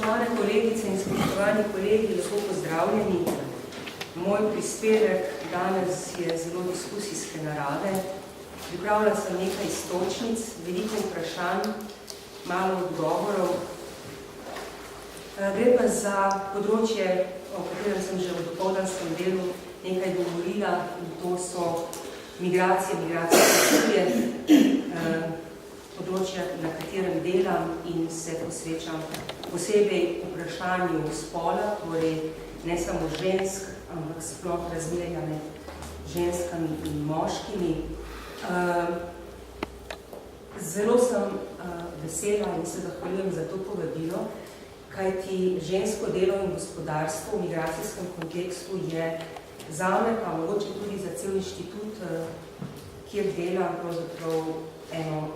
Spoštovane kolegice in spoštovani kolegi, lepo pozdravljeni. Moj prispevek danes je zelo diskusijske narave. Pripravila sem nekaj iztočnic, veliko vprašanj, malo odgovorov. Gre pa za področje, o katerem sem že v dopoldanskem delu nekaj govorila, in to so migracije, področje, na katerem delam in se posvečam posebej vprašanju spola, torej ne samo žensk, ampak sploh razmerja med ženskami in moškimi. Zelo sem vesela in se zahvaljujem za to povabilo, kajti žensko delo in gospodarstvo v migracijskem kontekstu je zame, pa mogoče tudi za cel inštitut, kjer delam pravzaprav eno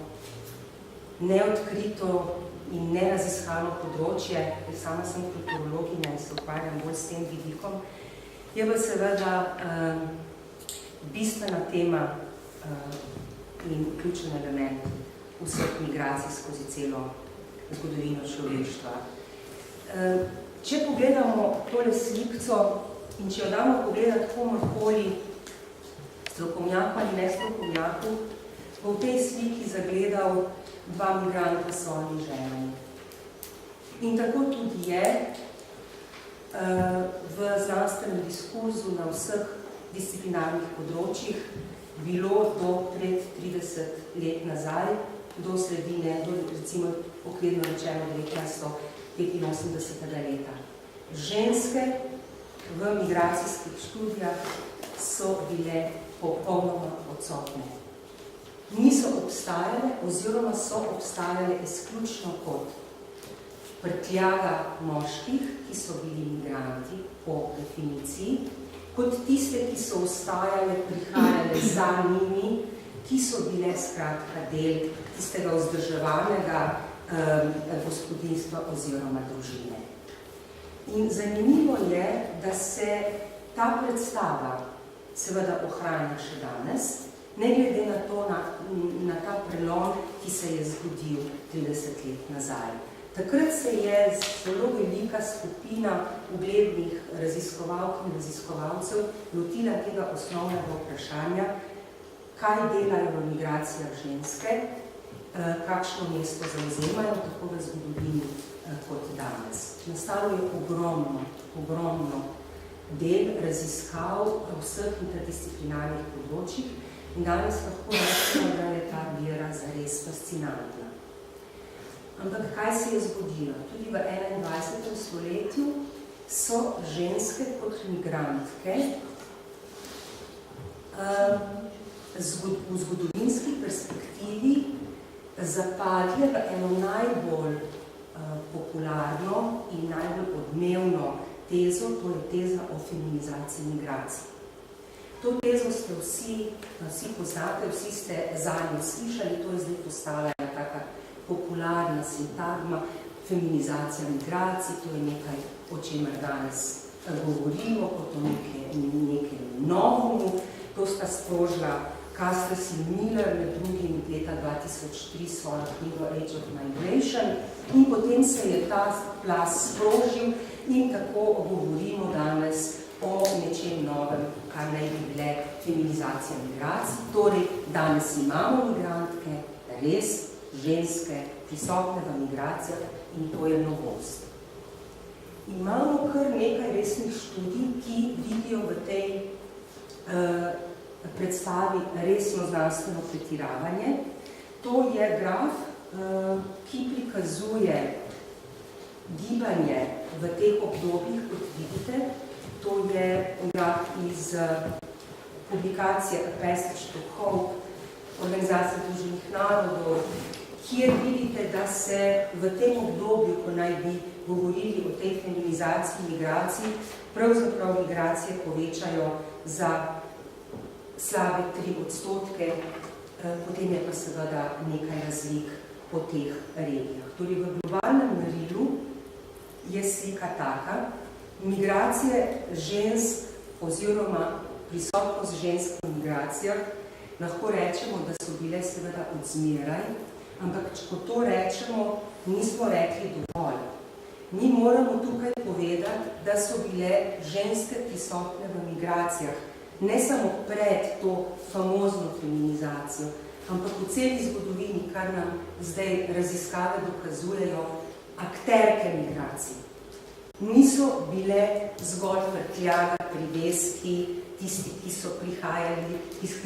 neodkrito in neraziskano področje, ker sama sem kulturologinja in se ukvarjam bolj s tem vidikom, je pa seveda bistvena tema in ključen element vseh migracij skozi celo zgodovino človeštva. Če pogledamo tole slikco in če jo damo pogledati komorkoli, strokovnjaku ali nestrokovnjaku, bo v tej sliki zagledal dva migranta s svojimi ženami. In tako tudi je v znanstvenem diskurzu na vseh disciplinarnih področjih bilo do pred 30 let nazaj, do sredine, do recimo okvirno rečeno 1985. leta. Ženske v migracijskih študijah so bile popolnoma odsotne. Niso obstajale oziroma so obstajale izključno kot prtljaga moških, ki so bili migranti po definiciji, kot tiste, ki so ostajale, prihajale za njimi, ki so bile skratka del tistega vzdrževanega gospodinstva oziroma družine. In zanimivo je, da se ta predstava seveda ohranja še danes, ne glede na to, na ta prelom, ki se je zgodil 30 let nazaj. Takrat se je zelo velika skupina uglednih raziskovalk in raziskovalcev lotila tega osnovnega vprašanja, kaj delajo v migracijah ženske, kakšno mesto zavzemajo tako v zgodovini kot danes. Nastalo je ogromno del raziskav vseh interdisciplinarnih področjih in danes lahko rečemo, da je ta vera zares fascinantna. Ampak kaj se je zgodilo? Tudi v 21. stoletju so ženske kot migrantke v zgodovinski perspektivi zapadle v eno najbolj popularno in najbolj odmevno tezo, to je teza o feminizaciji migracij. To tezo ste vsi poznate, vsi ste zanjo slišali, to je zdaj postala taka popularna sintagma, feminizacija migracij, to je nekaj, o čemer danes govorimo, kot o nekaj novomu. To sta sprožila Castres in Miller, med drugim leta 2003 svojo knjigo Age of Migration, in potem se je ta plas sprožil in tako govorimo danes o nečem novem, kar naj bi bile feminizacija migracij. Torej, danes imamo migrantke, res ženske, prisotne v migracijah in to je novost. Imamo kar nekaj resnih študij, ki vidijo v tej predstavi resno znanstveno pretiravanje. To je graf, ki prikazuje gibanje v teh obdobjih, kot vidite. To je graf iz publikacije A Passage to Hope, Organizacije Združenih narodov, kjer vidite, da se v tem obdobju, ko naj bi govorili o tej feminizaciji migracij, pravzaprav migracije povečajo za slabe 3%, potem je pa seveda nekaj razlik po teh regijah. Torej, v globalnem merilu je slika taka, migracije žensk oziroma prisotnost žensk v migracijah, lahko rečemo, da so bile seveda od zmeraj, ampak ko to rečemo, nismo rekli dovolj. mi moramo tukaj povedati, da so bile ženske prisotne v migracijah, ne samo pred to famozno feminizacijo, ampak v celi zgodovini, kar nam zdaj raziskave dokazujejo, akterke migracij. Niso bile zgolj vrtljaga priveski, tisti, ki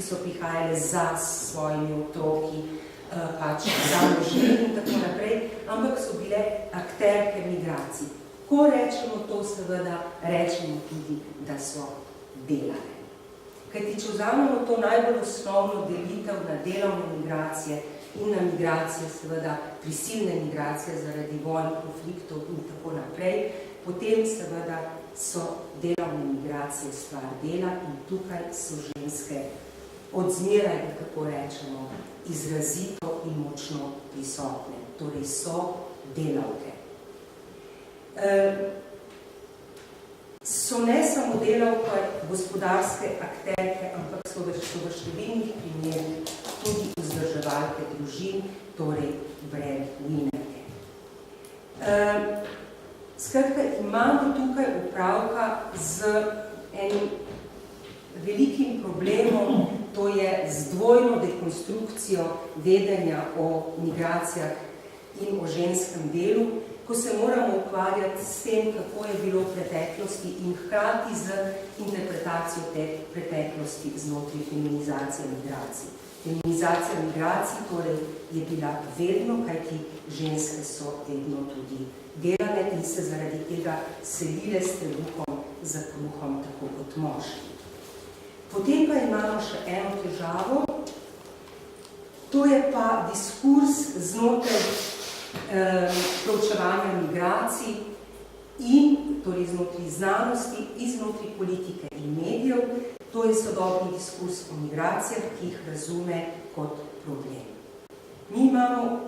so prihajali za svojimi otroki, pač za možnimi in tako naprej, ampak so bile akterke migracij. Ko rečemo to, seveda, rečemo tudi, da so delale. Kajti, če vzamemo to najbolj osnovno delitev na delovne migracije in na migracije, seveda, prisilne migracije zaradi vojn, konfliktov in tako naprej, potem, seveda, so delovne migracije stvar dela in tukaj so ženske odzmeraj, kako rečemo, izrazito in močno prisotne. Torej so delavke. So ne samo delavke, gospodarske akterke, ampak so v številnih primerih tudi vzdrževalke družin, torej breadwinnerke. Skratka, imamo tukaj opravka z enim velikim problemom, to je z dvojno dekonstrukcijo vedenja o migracijah in o ženskem delu, ko se moramo ukvarjati s tem, kako je bilo v preteklosti in hkrati z interpretacijo te preteklosti znotraj feminizacije migracij. Feminizacija migracij torej je bila vedno, kajti ženske so vedno tudi delale in se zaradi tega selile s trebuhom za kruhom, tako kot moški. Potem pa imamo še eno težavo, to je pa diskurs znotraj proučevanja migracij in torej znotraj znanosti in znotraj politike in medijev, to je sodobni diskurs o migracijah, ki jih razume kot problem. Mi imamo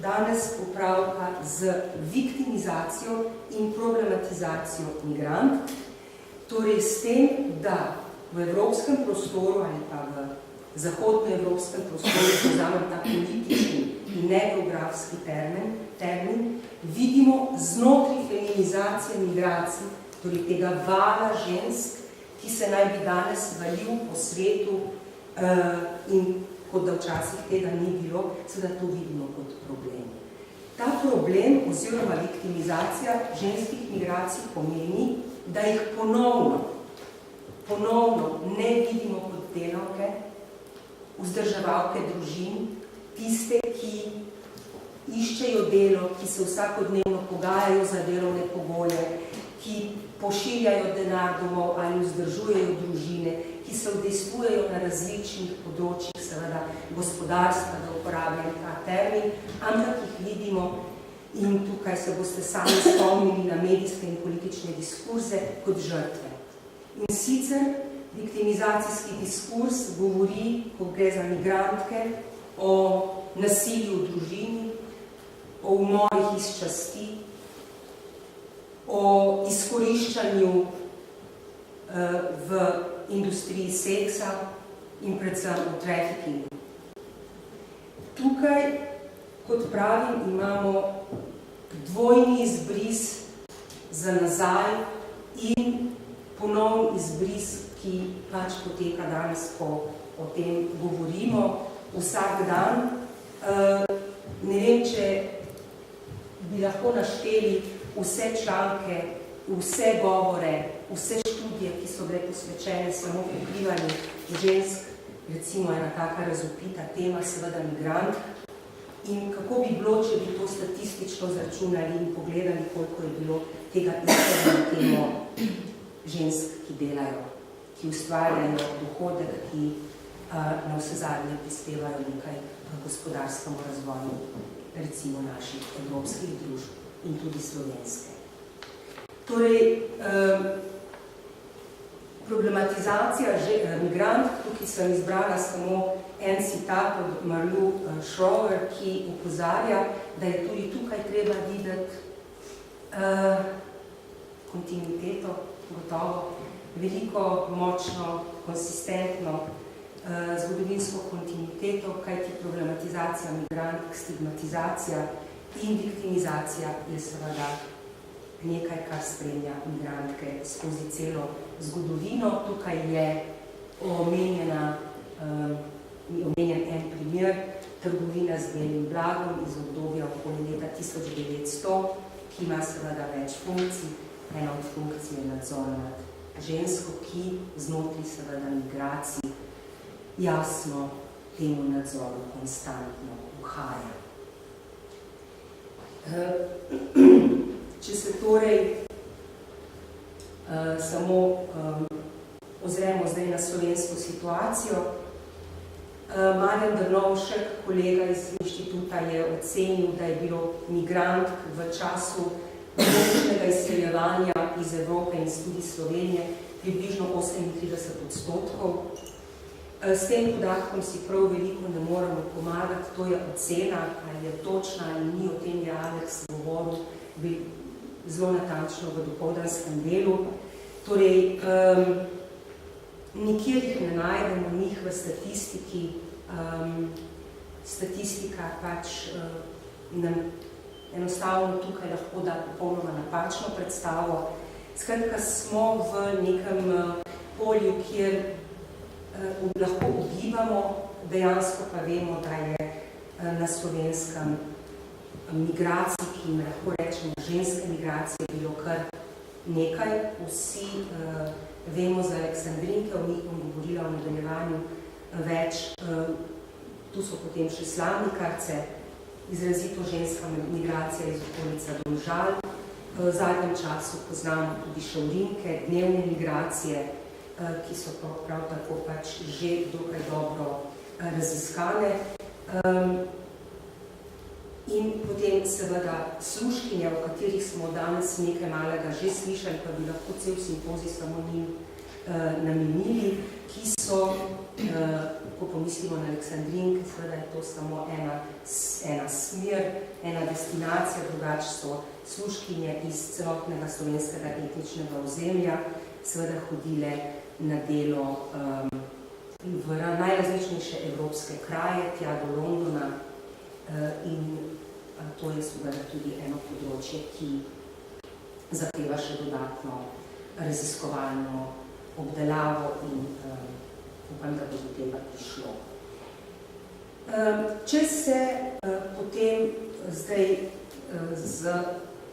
danes opravka z viktimizacijo in problematizacijo migrant, torej s tem, da v evropskem prostoru ali pa v zahodnoevropskem prostoru, ko vzamem ta politični in negeografski termin, vidimo znotraj feminizacije migracij, torej tega vala žensk, ki se naj bi danes valil po svetu in kot da včasih tega ni bilo, seveda to vidimo kot problem. Ta problem oziroma viktimizacija ženskih migracij pomeni, da jih ponovno ne vidimo kot delavke, vzdrževalke družin, tiste, ki iščejo delo, ki se vsakodnevno pogajajo za delovne pogoje, ki pošiljajo denar domov ali vzdržujejo družine, ki se udejstvujejo na različnih področjih, seveda gospodarstva, da uporabljam ta termin, ampak jih vidimo in tukaj se boste sami spomnili na medijske in politične diskurze kot žrtve. In sicer viktimizacijski diskurs govori, ko gre za migrantke, o nasilju v družini, o umorih iz časti, o izkoriščanju v industriji seksa in predvsem o traffickingu. Tukaj, kot pravim, imamo dvojni izbris za nazaj in ponovni izbris, ki pač poteka danes, ko o tem govorimo vsak dan. Ne vem, če bi lahko našteli vse članke, vse govore, vse študije, ki so bile posvečene samo pokrivanju žensk, recimo ena taka razvpita tema, seveda migrant, in kako bi bilo, če bi to statistično zračunali in pogledali, koliko je bilo tega istega na temo žensk, ki delajo, ki ustvarjajo dohodek, ki na vse zadnje prispevajo nekaj v gospodarskem razvoju, recimo naših evropskih družb in tudi slovenske. Torej, problematizacija migrant, tukaj sem izbrala samo en citat od Marlu Schroer, ki upozarja, da je tudi tukaj treba videti kontinuiteto, gotovo, veliko, močno, konsistentno zgodovinsko kontinuiteto, kajti problematizacija migrantk, stigmatizacija In viktimizacija je seveda nekaj, kar spremlja migrantke skozi celo zgodovino. Tukaj je omenjen en primer, trgovina z belim blagom iz obdobja okoli leta 1900, ki ima seveda več funkcij. Ena od funkcij je nadzor nad žensko, ki znotraj seveda migracij jasno temu nadzoru konstantno uhaja. Če se torej samo ozremo zdaj na slovensko situacijo, Marjan Drnovšek, kolega iz inštituta, je ocenil, da je bilo migrantk v času množičnega izseljevanja iz Evrope in tudi Slovenije približno 38%. S tem podatkom si prav veliko ne moramo pomagati, to je ocena, ali je točna ali ni, o tem je Alex govoril zelo natančno v dopoldanskem delu. Torej, nikjer jih ne najdemo njih v statistiki. Statistika pač nam enostavno tukaj lahko da popolnoma napačno predstavo. Skratka, smo v nekem polju, kjer lahko ugibamo, dejansko pa vemo, da je na Slovenskem migracij, ki jim lahko rečemo ženske migracije, bilo kar nekaj. Vsi vemo za Aleksandrinke, o njih bom govorila v nadaljevanju več. Tu so potem še Slavnikarce, izrazito ženska migracija iz okolica Domžal. V zadnjem času poznamo tudi Šavrinke, dnevne migracije, ki so prav tako pač že dokaj dobro raziskane. In potem seveda služkinje, o katerih smo danes nekaj malega že slišali, pa bi lahko cel simpozij samo njim namenili, ki so, ko pomislimo na Aleksandrinke, seveda je to samo ena smer, ena destinacija, drugače so služkinje iz celotnega slovenskega etničnega ozemlja, seveda hodile na delo v najrazličnejše evropske kraje, tja do Londona, in to je seveda tudi eno področje, ki zahteva še dodatno raziskovalno obdelavo in upam, da bo do tega prišlo. Če se potem zdaj z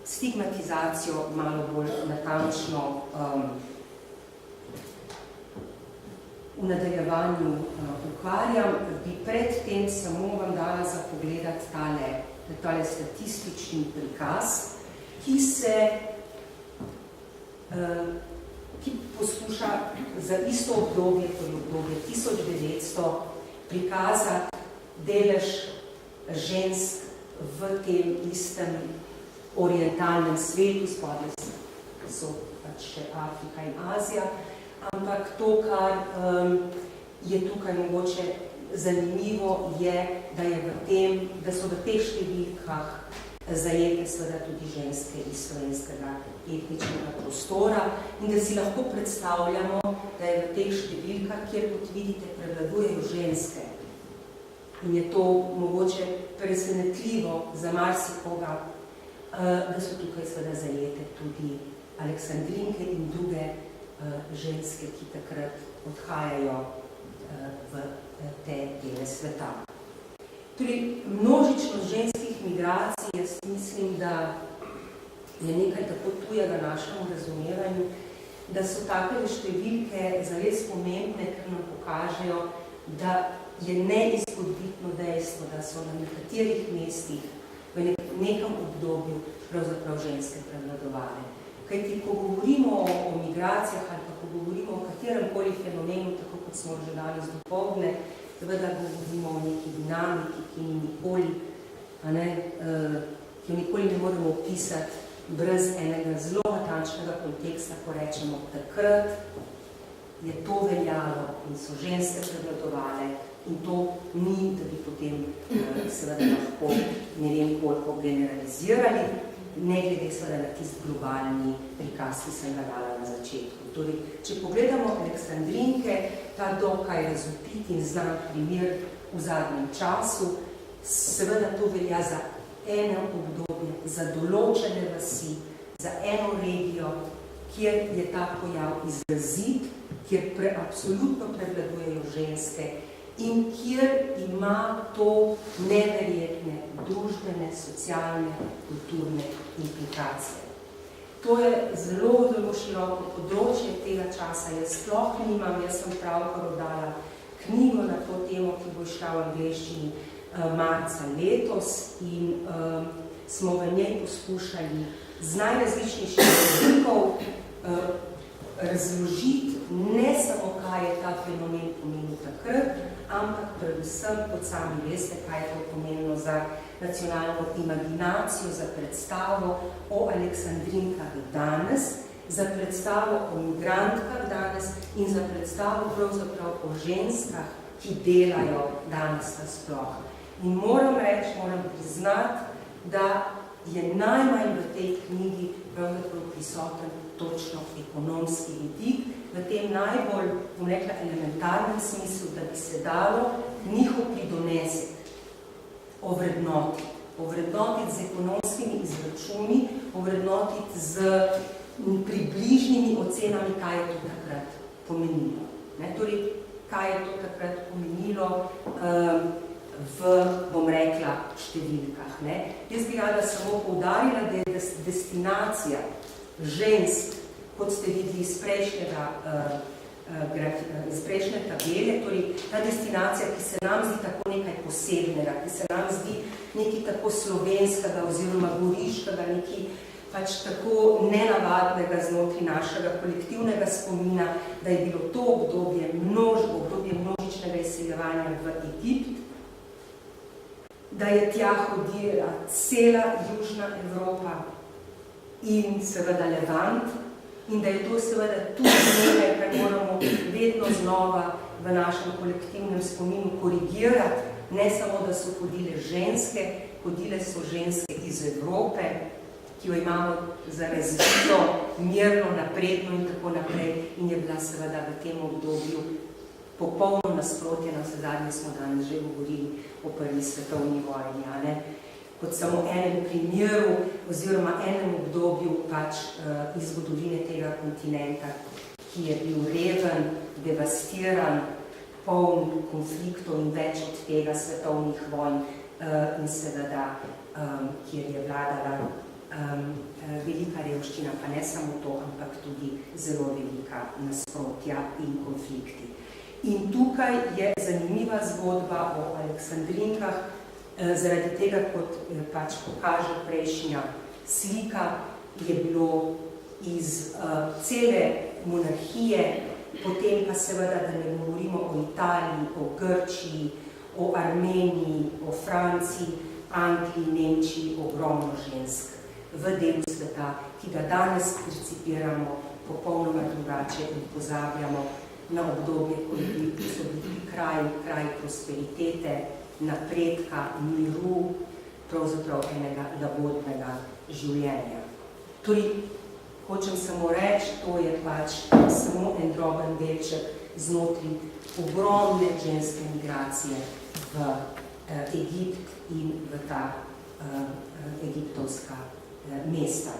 stigmatizacijo malo bolj natančno v nadaljevanju ukvarjam, bi predtem samo vam dala za pogledati tale statistični prikaz, ki poskuša za isto obdobje, torej obdobje 1900, prikazati delež žensk v tem istem orientalnem svetu, spodaj so pač še Afrika in Azija, ampak to, kar je tukaj mogoče zanimivo, je, da so v teh številkah zajete seveda tudi ženske iz slovenskega etničnega prostora in da si lahko predstavljamo, da je v teh številkah, kjer kot vidite prevladujejo ženske. In je to mogoče presenetljivo za marsikoga, da so tukaj seveda zajete tudi Aleksandrinke in druge ženske, ki takrat odhajajo v te dele sveta. Torej, množičnost ženskih migracij, jaz mislim, da je nekaj tako tujega našemu razumevanju, da so take številke zares pomembne, ker nam pokažejo, da je neizpodbitno dejstvo, da so na nekaterih mestih v nekem obdobju pravzaprav ženske prevladovale. Kajti, ko govorimo o migracijah ali pa ko govorimo o kateremkoli fenomenu, tako kot smo že danes dopoldne, seveda govorimo o neki dinamiki, ki jo nikoli ne moremo opisati brez enega zelo natančnega konteksta, ko rečemo, takrat je to veljalo in so ženske prevladovale in to ni, da bi potem seveda lahko ne vem koliko generalizirali, ne glede seveda na tisti globalni prikaz, ki sem ga dala na začetku. Torej, če pogledamo Aleksandrinke, ta dokaj razvpit in znan primer v zadnjem času, seveda to velja za eno obdobje, za določene vasi, za eno regijo, kjer je ta pojav izrazit, kjer absolutno prevladujejo ženske in kjer ima to neverjetne družbene, socialne, kulturne implikacije. To je zelo, zelo široko področje tega časa. Jaz sploh nimam, jaz sem pravkar oddala knjigo na to temo, ki bo šla v angleščini marca letos in smo v njej poskušali z najrazličnejših jezikov razložiti ne samo, kaj je ta fenomen pomenil takrat, ampak predvsem, kot sami veste, kaj je to pomenilo za nacionalno imaginacijo, za predstavo o Aleksandrinkah danes, za predstavo o migrantkah danes in za predstavo pravzaprav o ženskah, ki delajo danes nasploh. In moram reči, moram priznati, da je najmanj v tej knjigi pravzaprav prisoten točno ekonomski vidik, v tem najbolj, bom rekla, elementarnem smislu, da bi se dalo njihov pridonesek ovrednotiti z ekonomskimi izračuni, ovrednotiti z približnimi ocenami, kaj je to takrat pomenilo. Torej, kaj je to takrat pomenilo v, bom rekla, številkah. Jaz bi rada samo poudarila, da je destinacija žensk, kot ste videli iz prejšnje tabele, torej ta destinacija, ki se nam zdi tako nekaj posebnega, ki se nam zdi nekaj tako slovenskega oziroma goriškega, nekaj pač tako nenavadnega znotraj našega kolektivnega spomina, da je bilo to obdobje množičnega izseljevanja v Egipt, da je tja hodila cela Južna Evropa in seveda Levant, in da je to seveda tudi nekaj, kar moramo vedno znova v našem kolektivnem spominu korigirati, ne samo, da so hodile ženske, hodile so ženske iz Evrope, ki jo imamo za razvito, mirno, napredno in tako naprej, in je bila seveda v tem obdobju popolno nasprotje, na vsezadnje smo danes že govorili o prvi svetovni vojni, kot samo enem primeru oziroma enem obdobju pač iz zgodovine tega kontinenta, ki je bil reven, devastiran, poln konfliktov in več od tega svetovnih vojn in seveda, kjer je vladala velika revščina, pa ne samo to, ampak tudi zelo velika nasprotja in konflikti. In tukaj je zanimiva zgodba o Aleksandrinkah, zaradi tega, kot pač pokaže prejšnja slika, je bilo iz cele monarhije, potem pa seveda, da ne govorimo o Italiji, o Grčiji, o Armeniji, o Franciji, Angliji, Nemčiji, ogromno žensk v delu sveta, ki ga danes percipiramo popolnoma drugače in pozabljamo na obdobje, ko so bili kraj prosperitete, napredka, miru, pravzaprav enega lagodnega življenja. Torej, hočem samo reči, to je pač samo en droben delček znotraj ogromne ženske migracije v Egipt in v ta egiptovska mesta.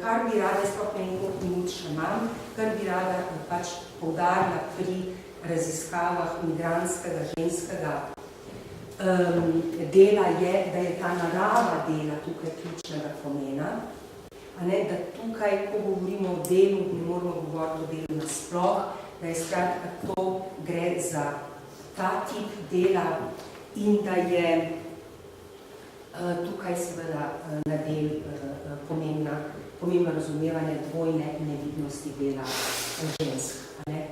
Kar bi rada, sploh nekaj minut še imam, kar bi rada pač poudarila pri raziskavah migrantskega ženskega dela je, da je ta narava dela tukaj ključnega pomena, da tukaj, ko govorimo o delu, ne moramo govoriti o delu nasploh, da je skratka to gre za ta tip dela in da je tukaj seveda na del pomembno razumevanje dvojne nevidnosti dela žensk.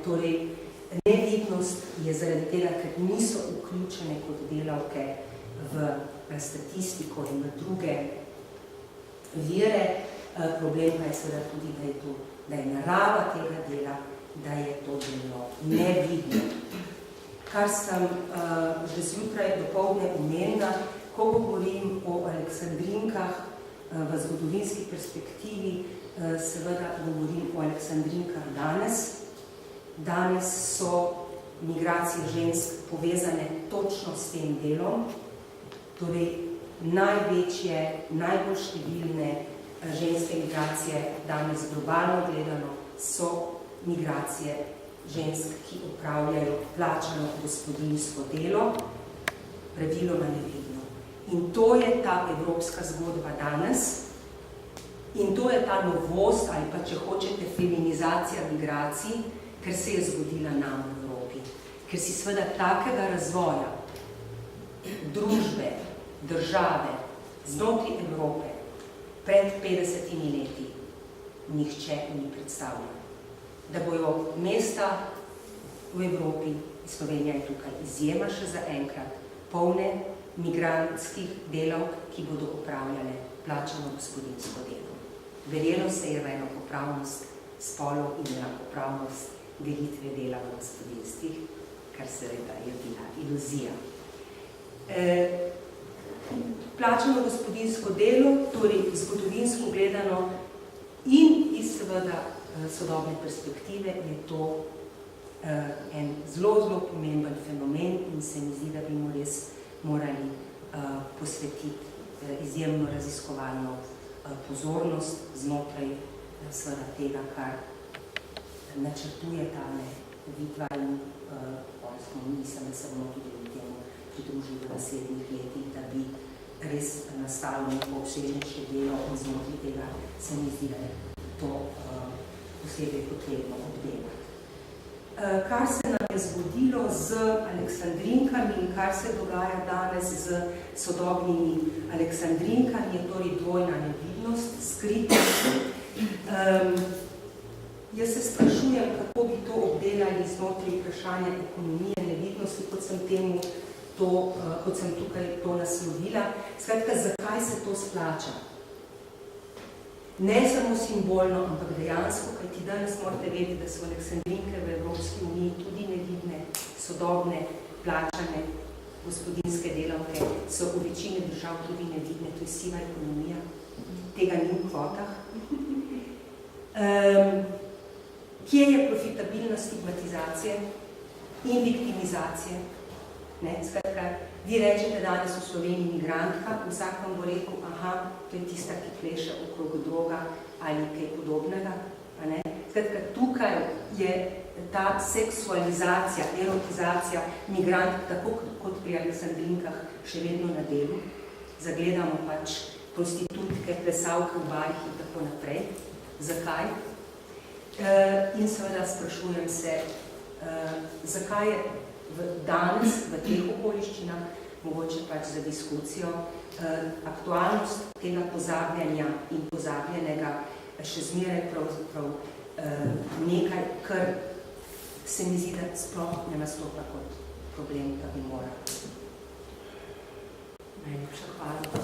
Torej, nevidnost je zaradi tega, ker niso vključene kot delavke v statistiko in v druge vire. Problem pa je seveda tudi, da je narava tega dela, da je to delo nevidno. Kar sem že zjutraj dopoldne omenila, ko govorim o Aleksandrinkah v zgodovinski perspektivi, seveda govorim o Aleksandrinkah danes. Danes so migracije žensk povezane točno s tem delom, torej največje, najbolj številne ženske migracije danes globalno gledano so migracije žensk, ki opravljajo plačano gospodinjsko delo, praviloma nevidno. In to je ta evropska zgodba danes. In to je ta novost, ali pa če hočete, feminizacija migracij, ker se je zgodila nam v Evropi. Ker si seveda takega razvoja družbe, države, znotraj Evrope pred 50 leti nihče ni predstavljal. Da bojo mesta v Evropi, Slovenija je tukaj izjema še za enkrat, polne migrantskih delavk, ki bodo opravljale plačano gospodinjsko delo. Verjelo se je v enakopravnost spolov in enakopravnost delitve dela v gospodinstvih, kar seveda je bila iluzija. Plačano gospodinjsko delo, torej zgodovinsko gledano in iz seveda sodobne perspektive je to en zelo pomemben fenomen in se mi zdi, da bi mu res morali posvetiti izjemno raziskovalno pozornost znotraj seveda tega, kar načrtuje tale vidva in mislim, da se bomo tudi temu pridružili v naslednjih letih, da bi res nastalo neko obsežnejše delo in znotraj tega se mi zdi, da je to posebej potrebno obdelati. Kar se nam je zgodilo z aleksandrinkami in kar se dogaja danes z sodobnimi aleksandrinkami, je torej dvojna nevidnost, skritost. Jaz se sprašujem, kako bi to obdelali znotraj vprašanja ekonomije nevidnosti, kot sem tukaj to naslovila. Skratka, zakaj se to splača? Ne samo simbolno, ampak dejansko, kaj ti danes morate vedeti, da so aleksandrinke v Evropski uniji tudi nevidne, sodobne, plačane, gospodinske delavke, so v večini držav tudi nevidne, to je siva ekonomija, tega ni v kvotah. Kje je profitabilna stigmatizacija in viktimizacija? Skratka, vi rečete danes v Sloveniji migrantka, vsak vam bo rekel, aha, to je tista, ki pleše okrog droga ali kaj podobnega. Skratka, tukaj je ta seksualizacija, erotizacija migrantk, tako kot pri aleksandrinkah, še vedno na delu. Zagledamo pač prostitutke, plesavke v barih in tako naprej. Zakaj? In seveda sprašujem se, zakaj je danes v teh okoliščinah, mogoče pač za diskusijo, aktualnost tega pozabljanja in pozabljenega še zmeraj pravzaprav nekaj, kar se mi zdi, da sploh ne nastopa kot problem, da bi morali. Najlepša hvala.